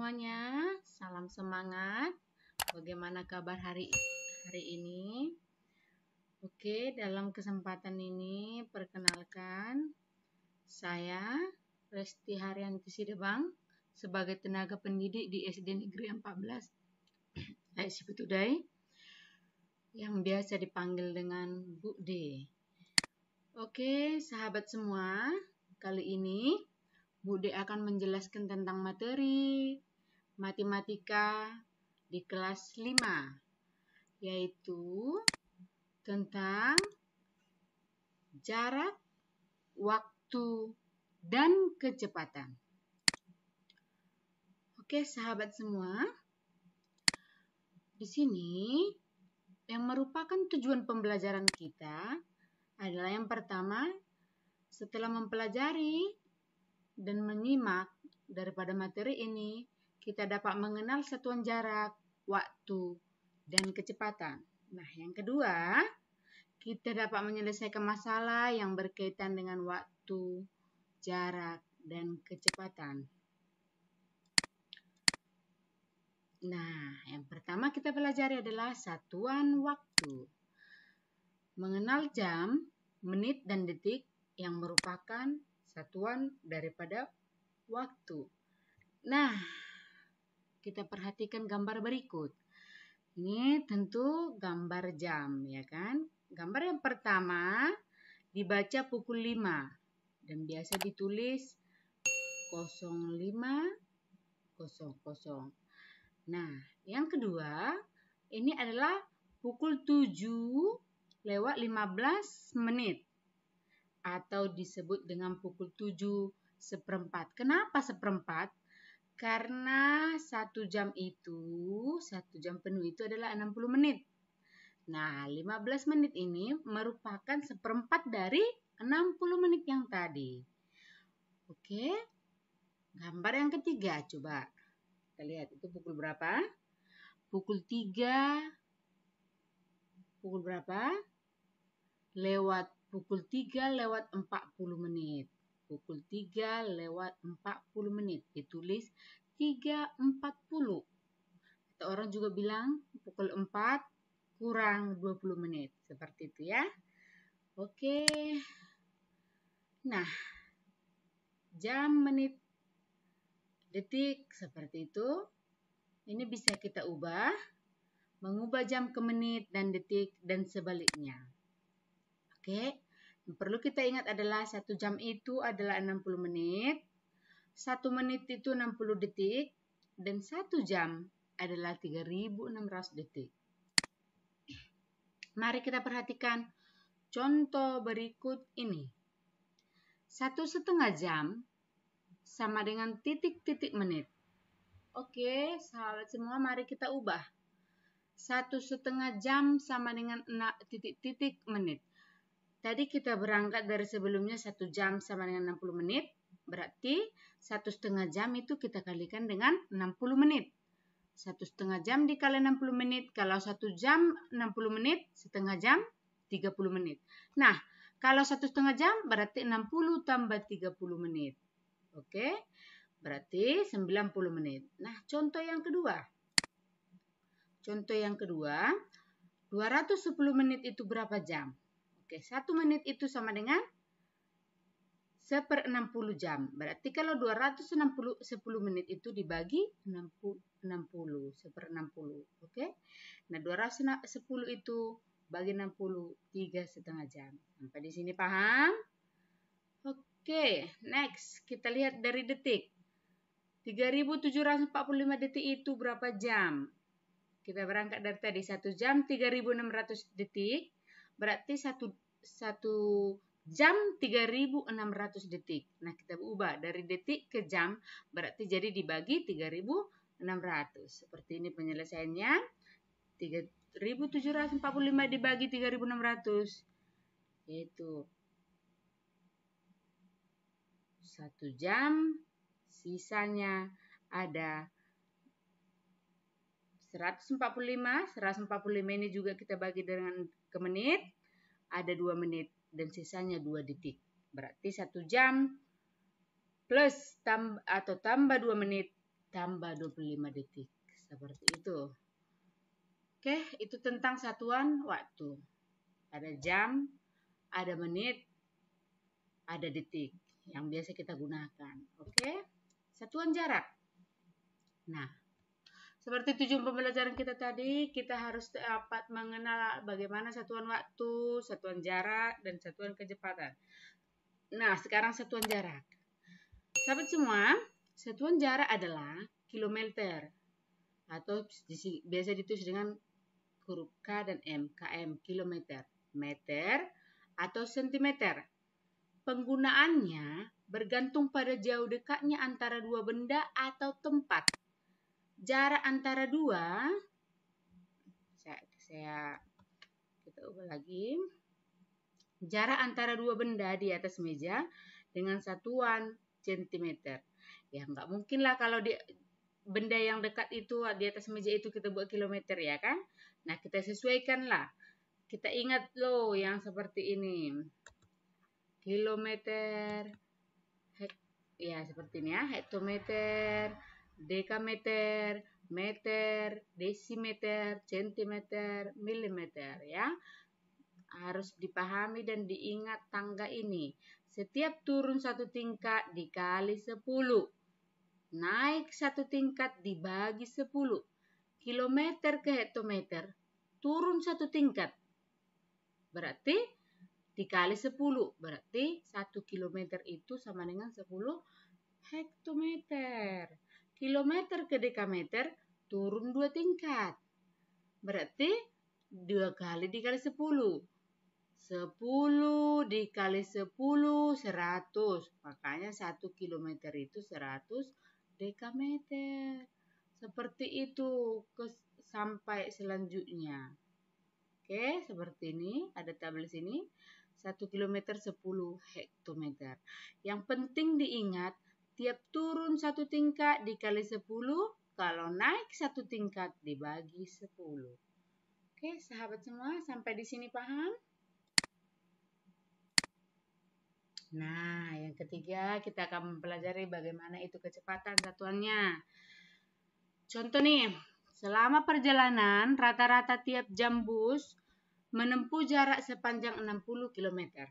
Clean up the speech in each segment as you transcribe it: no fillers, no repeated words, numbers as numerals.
semuanya, salam semangat. Bagaimana kabar hari ini? Oke, dalam kesempatan ini perkenalkan saya Resti Haryanti Sidebang sebagai tenaga pendidik di SD Negeri 14 Siputudai yang biasa dipanggil dengan Bu D. Oke, sahabat semua, kali ini Bu D akan menjelaskan tentang materi matematika di kelas 5, yaitu tentang jarak, waktu, dan kecepatan. Oke, sahabat semua, di sini yang merupakan tujuan pembelajaran kita adalah yang pertama, setelah mempelajari dan menyimak daripada materi ini, kita dapat mengenal satuan jarak, waktu, dan kecepatan. Nah, yang kedua, kita dapat menyelesaikan masalah yang berkaitan dengan waktu, jarak, dan kecepatan. Nah, yang pertama kita pelajari adalah satuan waktu. Mengenal jam, menit, dan detik yang merupakan satuan daripada waktu. Nah, kita perhatikan gambar berikut. Ini tentu gambar jam, ya kan? Gambar yang pertama dibaca pukul 5 dan biasa ditulis 05.00. Nah, yang kedua ini adalah pukul 7:15 atau disebut dengan pukul 7:15. Kenapa seperempat? Karena 1 jam penuh itu adalah 60 menit. Nah, 15 menit ini merupakan seperempat dari 60 menit yang tadi. Oke, gambar yang ketiga coba. Kita lihat itu pukul berapa? Pukul 3. Pukul berapa? Pukul 3:40 menit. Pukul 3:40 menit. Ditulis 3:40. Atau orang juga bilang pukul 4 kurang 20 menit. Seperti itu ya. Oke. Nah, jam, menit, detik seperti itu. Ini bisa kita ubah. Mengubah jam ke menit dan detik dan sebaliknya. Oke. Yang perlu kita ingat adalah 1 jam itu adalah 60 menit, 1 menit itu 60 detik, dan 1 jam adalah 3.600 detik. Mari kita perhatikan contoh berikut ini. 1,5 jam sama dengan titik-titik menit. Oke, sahabat semua, mari kita ubah. 1,5 jam sama dengan titik-titik menit. Tadi kita berangkat dari sebelumnya 1 jam sama dengan 60 menit. Berarti 1,5 jam itu kita kalikan dengan 60 menit. 1,5 jam dikali 60 menit. Kalau 1 jam 60 menit, setengah jam 30 menit. Nah, kalau 1,5 jam berarti 60 tambah 30 menit. Oke, berarti 90 menit. Nah, contoh yang kedua. Contoh yang kedua, 210 menit itu berapa jam? Oke, 1 menit itu sama dengan 1/60 jam. Berarti kalau 210 menit itu dibagi 60, 1/60. Oke. Nah, 210 itu bagi 60, 3,5 jam. Sampai di sini paham? Oke, next. Kita lihat dari detik. 3.745 detik itu berapa jam? Kita berangkat dari tadi 1 jam 3.600 detik. Berarti 1 jam 3.600 detik. Nah, kita ubah dari detik ke jam, berarti jadi dibagi 3.600. Seperti ini penyelesaiannya. 3.745 dibagi 3.600. Yaitu 1 jam, sisanya ada 145. 145 ini juga kita bagi dengan ke menit. Ada 2 menit dan sisanya 2 detik. Berarti 1 jam plus tambah 2 menit ditambah 25 detik. Seperti itu. Oke, itu tentang satuan waktu. Ada jam, ada menit, ada detik yang biasa kita gunakan. Oke, satuan jarak. Nah, seperti tujuan pembelajaran kita tadi, kita harus dapat mengenal bagaimana satuan waktu, satuan jarak, dan satuan kecepatan. Nah, sekarang satuan jarak. Sahabat semua, satuan jarak adalah kilometer atau biasa ditulis dengan huruf K dan M, km, kilometer, meter, atau sentimeter. Penggunaannya bergantung pada jauh dekatnya antara dua benda atau tempat. Jarak antara dua, kita ubah lagi. Jarak antara dua benda di atas meja dengan satuan sentimeter. Ya nggak mungkin lah kalau di benda yang dekat itu di atas meja itu kita buat kilometer ya kan. Nah kita sesuaikan lah. Kita ingat loh yang seperti ini. Kilometer, ya seperti ini ya, hektometer, dekameter, meter, desimeter, sentimeter, milimeter ya. Harus dipahami dan diingat tangga ini. Setiap turun satu tingkat dikali 10. Naik satu tingkat dibagi 10. Kilometer ke hektometer, turun satu tingkat. Berarti dikali 10. Berarti 1 kilometer itu sama dengan 10 hektometer. Kilometer ke dekameter, turun 2 tingkat. Berarti 2 kali dikali 10. 10 dikali 10, 100. Makanya 1 kilometer itu 100 dekameter. Seperti itu sampai selanjutnya. Oke, seperti ini. Ada tabel sini. 1 kilometer 10 hektometer. Yang penting diingat, tiap turun satu tingkat dikali 10, kalau naik satu tingkat dibagi 10. Oke, sahabat semua, sampai di sini paham? Nah, yang ketiga kita akan mempelajari bagaimana itu kecepatan satuannya. Contoh nih, selama perjalanan rata-rata tiap jam bus menempuh jarak sepanjang 60 km.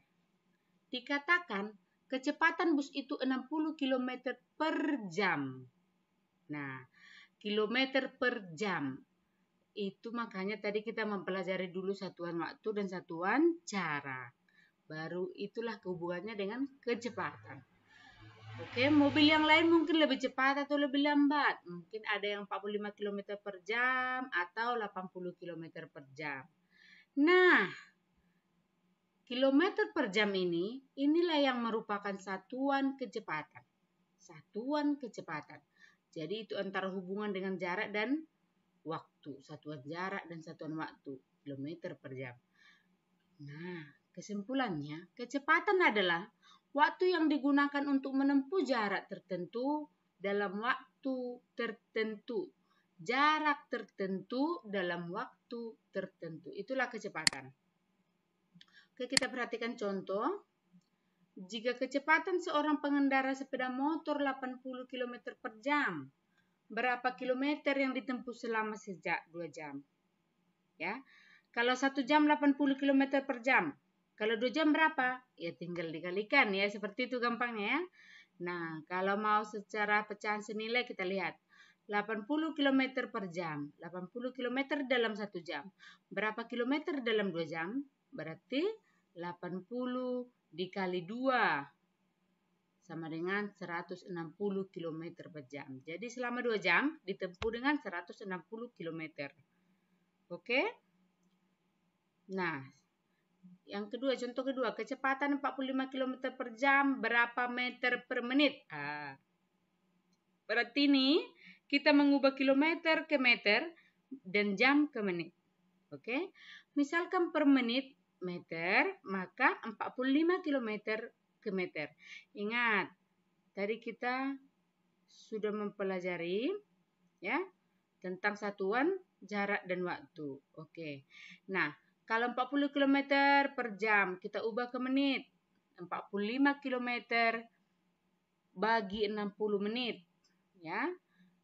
Dikatakan kecepatan bus itu 60 km per jam. Nah, kilometer per jam. Itu makanya tadi kita mempelajari dulu satuan waktu dan satuan jarak. Baru itulah hubungannya dengan kecepatan. Oke, mobil yang lain mungkin lebih cepat atau lebih lambat. Mungkin ada yang 45 km per jam atau 80 km per jam. Nah, kilometer per jam inilah yang merupakan satuan kecepatan. Satuan kecepatan. Jadi itu antara hubungan dengan jarak dan waktu. Satuan jarak dan satuan waktu. Kilometer per jam. Nah, kesimpulannya, kecepatan adalah waktu yang digunakan untuk menempuh jarak tertentu dalam waktu tertentu. Jarak tertentu dalam waktu tertentu. Itulah kecepatan. Oke, kita perhatikan contoh. Jika kecepatan seorang pengendara sepeda motor 80 km per jam, berapa kilometer yang ditempuh selama sejak 2 jam? Ya. Kalau 1 jam 80 km per jam. Kalau 2 jam berapa? Ya tinggal dikalikan ya. Seperti itu gampangnya ya. Nah, kalau mau secara pecahan senilai kita lihat. 80 km per jam. 80 km dalam 1 jam. Berapa kilometer dalam 2 jam? Berarti 80 dikali 2 sama dengan 160 km per jam. Jadi selama 2 jam ditempuh dengan 160 km. Oke? Nah, yang kedua, contoh kedua, kecepatan 45 km per jam berapa meter per menit? Berarti ini kita mengubah kilometer ke meter dan jam ke menit. Oke? Misalkan per menit meter, maka 45 km ke meter. Ingat, tadi kita sudah mempelajari ya tentang satuan jarak dan waktu. Oke. Nah, kalau 40 km per jam kita ubah ke menit. 45 km bagi 60 menit. Ya.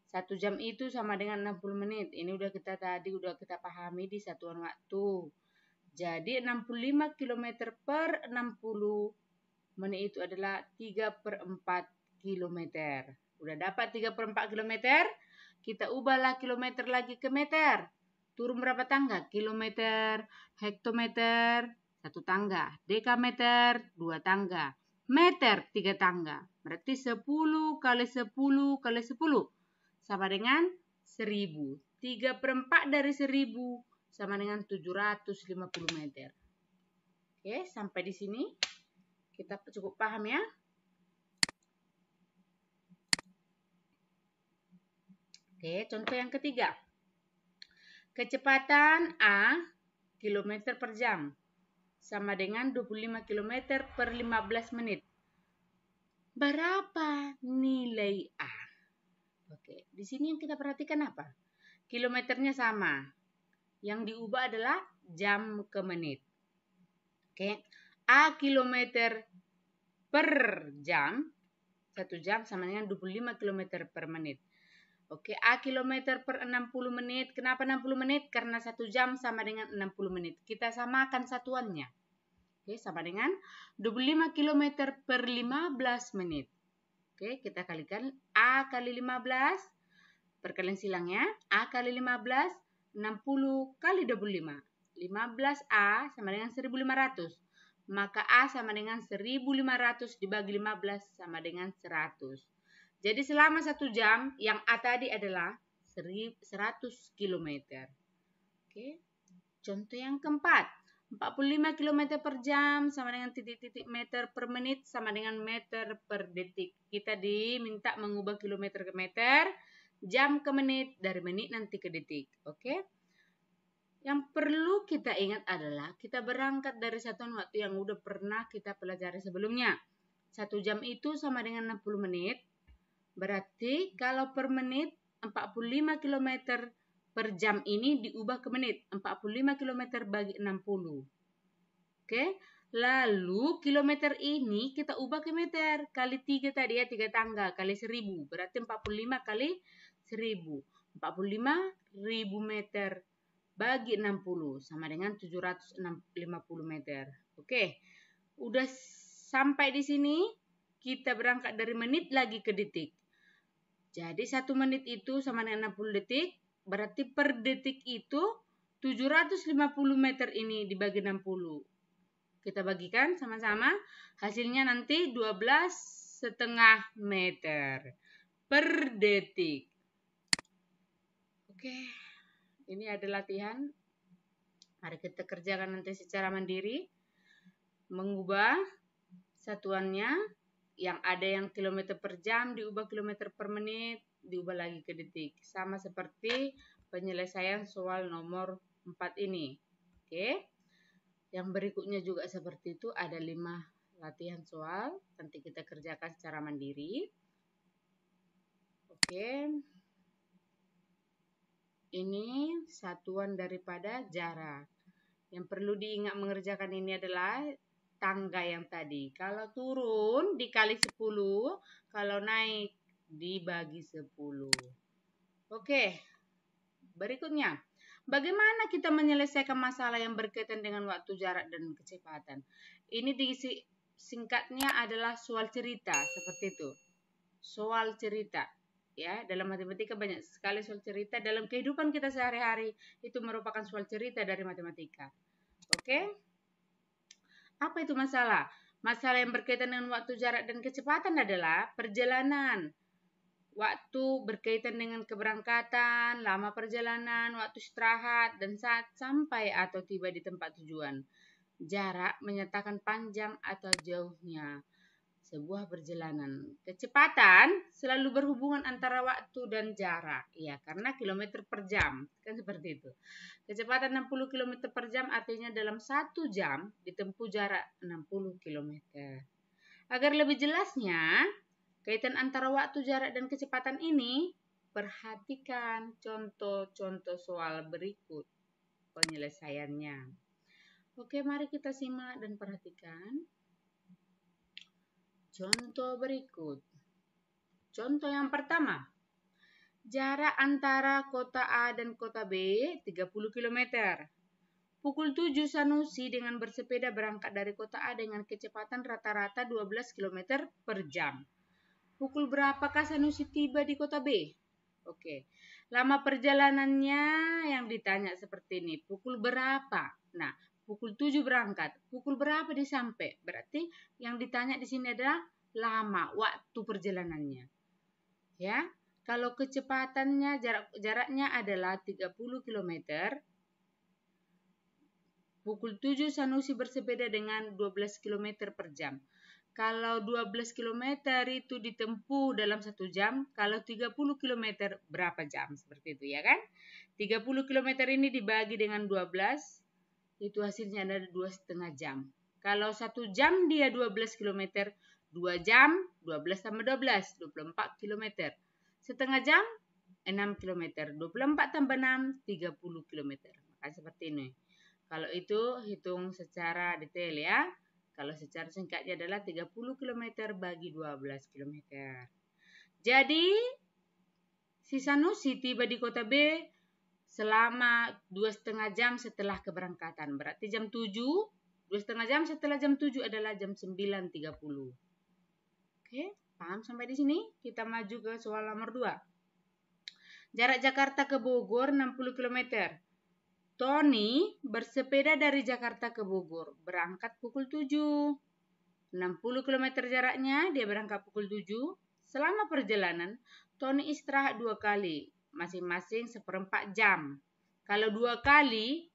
1 jam itu sama dengan 60 menit. Ini udah kita pahami di satuan waktu. Jadi 65 km per 60 menit itu adalah 3/4 km. Udah dapat 3/4 km, kita ubahlah kilometer lagi ke meter. Turun berapa tangga? Kilometer, hektometer, 1 tangga. Dekameter, 2 tangga. Meter, 3 tangga. Berarti 10 kali 10 kali 10 sama dengan 1000. 3/4 dari 1000 sama dengan 750 meter. Oke, sampai di sini kita cukup paham ya. Oke, contoh yang ketiga. Kecepatan A kilometer per jam sama dengan 25 km per 15 menit. Berapa nilai A? Oke, di sini yang kita perhatikan apa? Kilometernya sama. Yang diubah adalah jam ke menit. Oke, A kilometer per jam, 1 jam sama dengan 25 km per menit. Oke, A kilometer per 60 menit. Kenapa 60 menit? Karena 1 jam sama dengan 60 menit. Kita samakan satuannya. Oke, sama dengan 25 km per 15 menit. Oke, kita kalikan A kali 15. Perkalian silangnya. A kali 15, 60 kali 25. 15A sama dengan 1500. Maka A sama dengan 1500 dibagi 15 sama dengan 100. Jadi selama 1 jam yang A tadi adalah 100 km. Oke. Contoh yang keempat. 45 km per jam sama dengan titik-titik meter per menit sama dengan meter per detik. Kita diminta mengubah kilometer ke meter, jam ke menit, dari menit nanti ke detik. Oke. Yang perlu kita ingat adalah kita berangkat dari satuan waktu yang udah pernah kita pelajari sebelumnya. 1 jam itu sama dengan 60 menit. Berarti kalau per menit 45 km per jam ini diubah ke menit. 45 km bagi 60. Oke. Lalu kilometer ini kita ubah ke meter. Kali 3 tadi ya, 3 tangga. Kali 1000. Berarti 45 kali 1000. 45.000 meter bagi 60. Sama dengan 750 meter. Oke. Udah sampai di sini. Kita berangkat dari menit lagi ke detik. Jadi 1 menit itu sama dengan 60 detik. Berarti per detik itu 750 meter ini dibagi 60. Kita bagikan sama-sama. Hasilnya nanti 12,5 meter per detik. Oke. Ini ada latihan. Mari kita kerjakan nanti secara mandiri. Mengubah satuannya. Yang ada yang kilometer per jam diubah kilometer per menit, diubah lagi ke detik. Sama seperti penyelesaian soal nomor 4 ini. Oke. Yang berikutnya juga seperti itu, ada 5 latihan soal. Nanti kita kerjakan secara mandiri. Oke. Ini satuan daripada jarak. Yang perlu diingat mengerjakan ini adalah tangga yang tadi. Kalau turun dikali 10, kalau naik dibagi 10. Oke. Berikutnya, bagaimana kita menyelesaikan masalah yang berkaitan dengan waktu, jarak, dan kecepatan? Ini diisi singkatnya adalah soal cerita, seperti itu. Soal cerita. Ya, dalam matematika banyak sekali soal cerita. Dalam kehidupan kita sehari-hari itu merupakan soal cerita dari matematika. Oke? Apa itu masalah? Masalah yang berkaitan dengan waktu, jarak, dan kecepatan adalah perjalanan. Waktu berkaitan dengan keberangkatan, lama perjalanan, waktu istirahat, dan saat sampai atau tiba di tempat tujuan. Jarak menyatakan panjang atau jauhnya sebuah perjalanan. Kecepatan selalu berhubungan antara waktu dan jarak. Ya, karena kilometer per jam. Kan seperti itu. Kecepatan 60 km per jam artinya dalam 1 jam ditempuh jarak 60 km. Agar lebih jelasnya, kaitan antara waktu, jarak, dan kecepatan ini, perhatikan contoh-contoh soal berikut penyelesaiannya. Oke, mari kita simak dan perhatikan. Contoh berikut. Contoh yang pertama. Jarak antara kota A dan kota B 30 km. Pukul 7 Sanusi dengan bersepeda berangkat dari kota A dengan kecepatan rata-rata 12 km per jam. Pukul berapakah Sanusi tiba di kota B? Oke. Lama perjalanannya yang ditanya seperti ini. Pukul berapa? Nah, pukul 7 berangkat. Pukul berapa dia sampai? Berarti yang ditanya di sini adalah lama waktu perjalanannya. Ya. Kalau kecepatannya jaraknya adalah 30 km. Pukul 7 Sanusi bersepeda dengan 12 km per jam. Kalau 12 km itu ditempuh dalam 1 jam, kalau 30 km berapa jam? Seperti itu ya kan? 30 km ini dibagi dengan 12, itu hasilnya ada 2,5 jam. Kalau 1 jam dia 12 km, 2 jam, 12 tambah 12, 24 km. Setengah jam, 6 km. 24 tambah 6, 30 km. Maka seperti ini. Kalau itu hitung secara detail ya. Kalau secara singkatnya adalah 30 km bagi 12 km. Jadi, si Sanusi tiba di kota B selama 2,5 jam setelah keberangkatan. Berarti jam 7, 2,5 jam setelah jam 7 adalah jam 9.30. Oke, paham sampai di sini? Kita maju ke soal nomor 2. Jarak Jakarta ke Bogor 60 km. Tony bersepeda dari Jakarta ke Bogor, berangkat pukul 7. 60 km jaraknya, dia berangkat pukul 7. Selama perjalanan, Tony istirahat 2 kali, masing-masing 1/4 jam. Kalau 2 kali,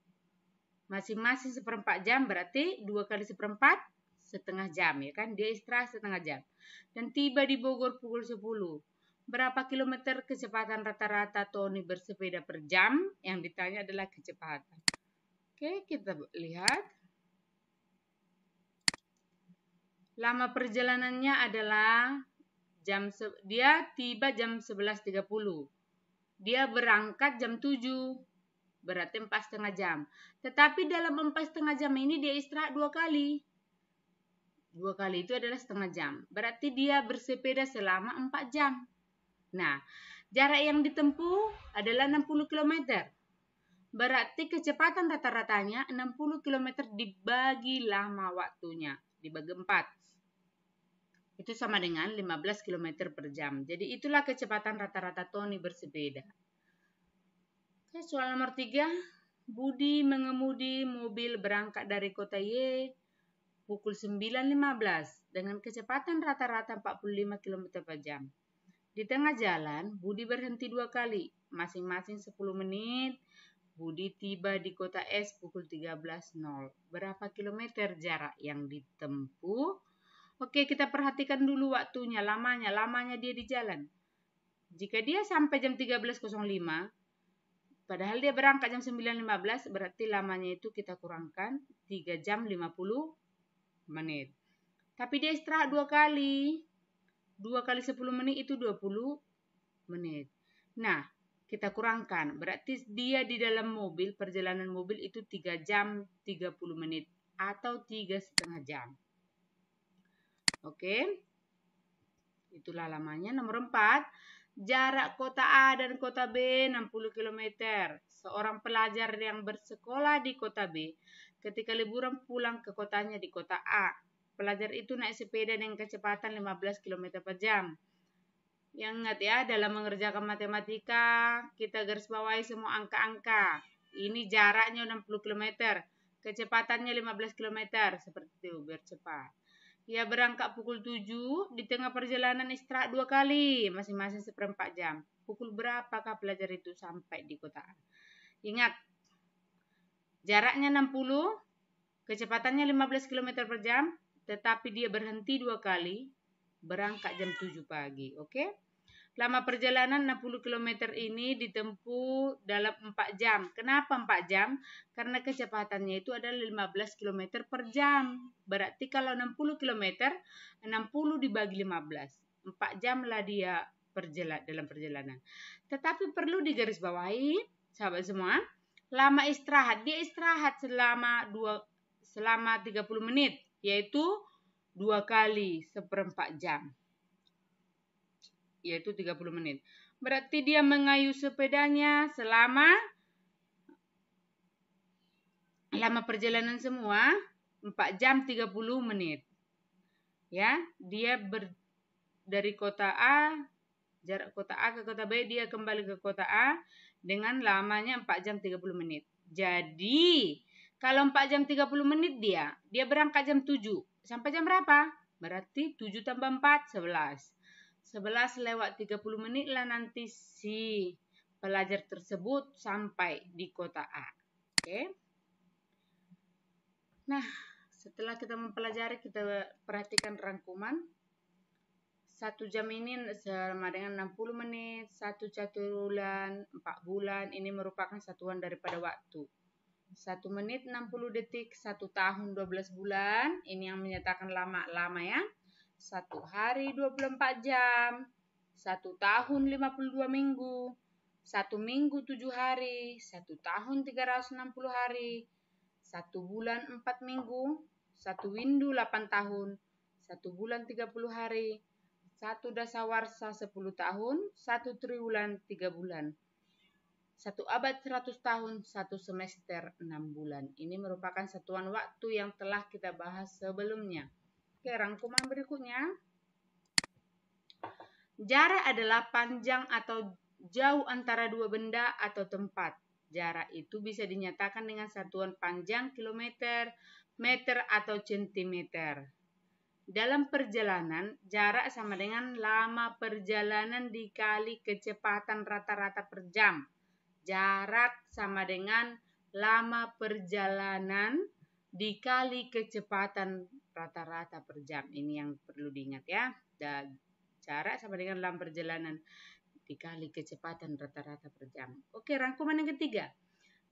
masing-masing 1/4 jam, berarti 2 kali 1/4, setengah jam, ya kan? Dia istirahat setengah jam. Dan tiba di Bogor pukul 10. Berapa kilometer kecepatan rata-rata Tony bersepeda per jam? Yang ditanya adalah kecepatan. Oke, kita lihat. Lama perjalanannya adalah dia tiba jam 11.30. Dia berangkat jam 7. Berarti 4,5 jam. Tetapi dalam 4,5 jam ini dia istirahat 2 kali. 2 kali itu adalah setengah jam. Berarti dia bersepeda selama 4 jam. Nah, jarak yang ditempuh adalah 60 km. Berarti kecepatan rata-ratanya 60 km dibagi lama waktunya. Dibagi 4. Itu sama dengan 15 km per jam. Jadi itulah kecepatan rata-rata Tony bersepeda. Oke, soal nomor 3. Budi mengemudi mobil berangkat dari kota Y pukul 9.15 dengan kecepatan rata-rata 45 km per jam. Di tengah jalan, Budi berhenti 2 kali, masing-masing 10 menit. Budi tiba di kota S pukul 13.00. Berapa kilometer jarak yang ditempuh? Oke, kita perhatikan dulu waktunya, lamanya. Lamanya dia di jalan. Jika dia sampai jam 13.05, padahal dia berangkat jam 9.15, berarti lamanya itu kita kurangkan 3 jam 50 menit. Tapi dia istirahat 2 kali. 2 kali 10 menit itu 20 menit. Nah, kita kurangkan. Berarti dia di dalam mobil, perjalanan mobil itu 3 jam 30 menit. Atau 3,5 jam. Oke. Itulah lamanya. Nomor 4. Jarak kota A dan kota B 60 km. Seorang pelajar yang bersekolah di kota B ketika liburan pulang ke kotanya di kota A. Pelajar itu naik sepeda dengan kecepatan 15 km per jam. Yang ingat ya, dalam mengerjakan matematika, kita garis bawahi semua angka-angka. Ini jaraknya 60 km, kecepatannya 15 km, seperti itu, biar cepat. Ia berangkat pukul 7, di tengah perjalanan istirahat 2 kali, masing-masing 1/4 jam. Pukul berapakah pelajar itu sampai di kota A? Ingat, jaraknya 60, kecepatannya 15 km per jam, tetapi dia berhenti 2 kali, berangkat jam 7 pagi. Oke? Lama perjalanan 60 km ini ditempuh dalam 4 jam. Kenapa 4 jam? Karena kecepatannya itu adalah 15 km per jam. Berarti kalau 60 km, 60 dibagi 15. 4 jam lah dia dalam perjalanan. Tetapi perlu digarisbawahi, sahabat semua, lama istirahat. Dia istirahat selama 30 menit, yaitu 2 kali 1/4 jam. Yaitu 30 menit. Berarti dia mengayuh sepedanya selama perjalanan semua 4 jam 30 menit. Ya, dia dari kota A, jarak kota A ke kota B, dia kembali ke kota A dengan lamanya 4 jam 30 menit. Jadi, kalau 4 jam 30 menit dia berangkat jam 7. Sampai jam berapa? Berarti 7 tambah 4, 11. 11 lewat 30 menit lah nanti si pelajar tersebut sampai di kota A. Oke. Nah, setelah kita mempelajari, kita perhatikan rangkuman. 1 jam ini sama dengan 60 menit, 1 bulan, 4 bulan, ini merupakan satuan daripada waktu. 1 menit 60 detik, 1 tahun 12 bulan, ini yang menyatakan lama ya. 1 hari 24 jam, 1 tahun 52 minggu, 1 minggu 7 hari, 1 tahun 360 hari, 1 bulan 4 minggu, 1 windu 8 tahun, 1 bulan 30 hari, 1 dasawarsa 10 tahun, 1 triwulan 3 bulan, 1 abad 100 tahun, 1 semester 6 bulan. Ini merupakan satuan waktu yang telah kita bahas sebelumnya. Oke, rangkuman berikutnya. Jarak adalah panjang atau jauh antara dua benda atau tempat. Jarak itu bisa dinyatakan dengan satuan panjang kilometer, meter, atau sentimeter. Dalam perjalanan, jarak sama dengan lama perjalanan dikali kecepatan rata-rata per jam. Jarak sama dengan lama perjalanan dikali kecepatan rata-rata per jam. Ini yang perlu diingat ya. Jarak sama dengan lama perjalanan dikali kecepatan rata-rata per jam. Oke, rangkuman yang ketiga.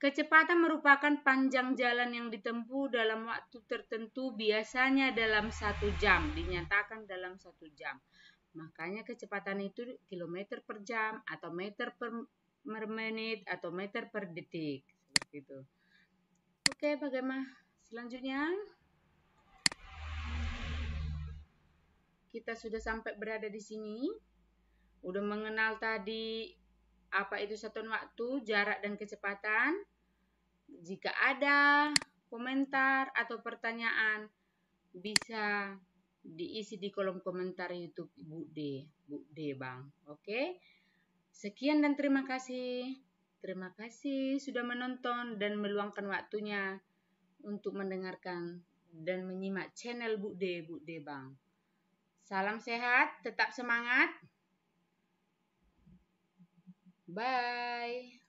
Kecepatan merupakan panjang jalan yang ditempuh dalam waktu tertentu, biasanya dalam 1 jam. Dinyatakan dalam 1 jam. Makanya kecepatan itu kilometer per jam, atau meter per menit, atau meter per detik. Seperti itu. Oke, bagaimana selanjutnya? Kita sudah sampai berada di sini. Udah mengenal tadi apa itu satuan waktu, jarak, dan kecepatan. Jika ada komentar atau pertanyaan, bisa diisi di kolom komentar YouTube Bu D Bang. Oke. Sekian dan terima kasih. Terima kasih sudah menonton dan meluangkan waktunya untuk mendengarkan dan menyimak channel Bu D Bang. Salam sehat, tetap semangat. Bye.